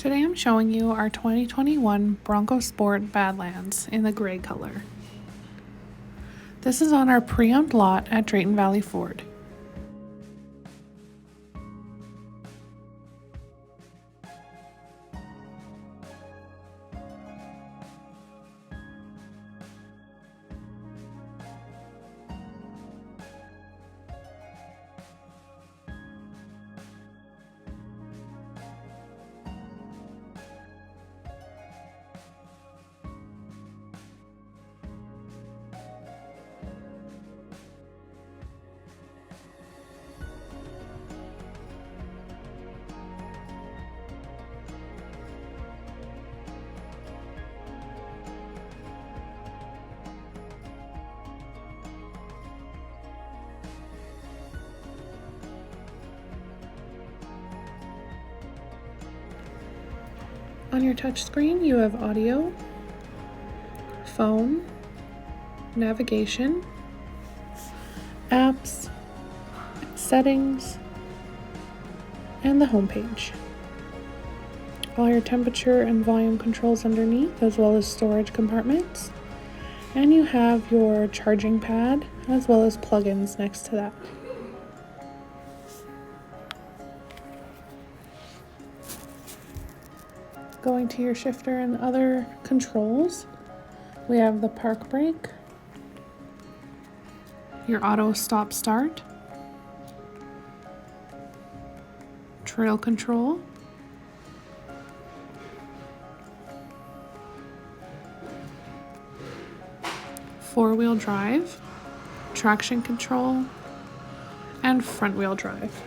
Today I'm showing you our 2021 Bronco Sport Badlands in the gray color. This is on our pre-owned lot at Drayton Valley Ford. On your touchscreen, you have audio, phone, navigation, apps, settings, and the home page. All your temperature and volume controls underneath, as well as storage compartments. And you have your charging pad, as well as plugins next to that. Going to your shifter and other controls, we have the park brake, your auto stop start, trail control, four-wheel drive, traction control, and front-wheel drive.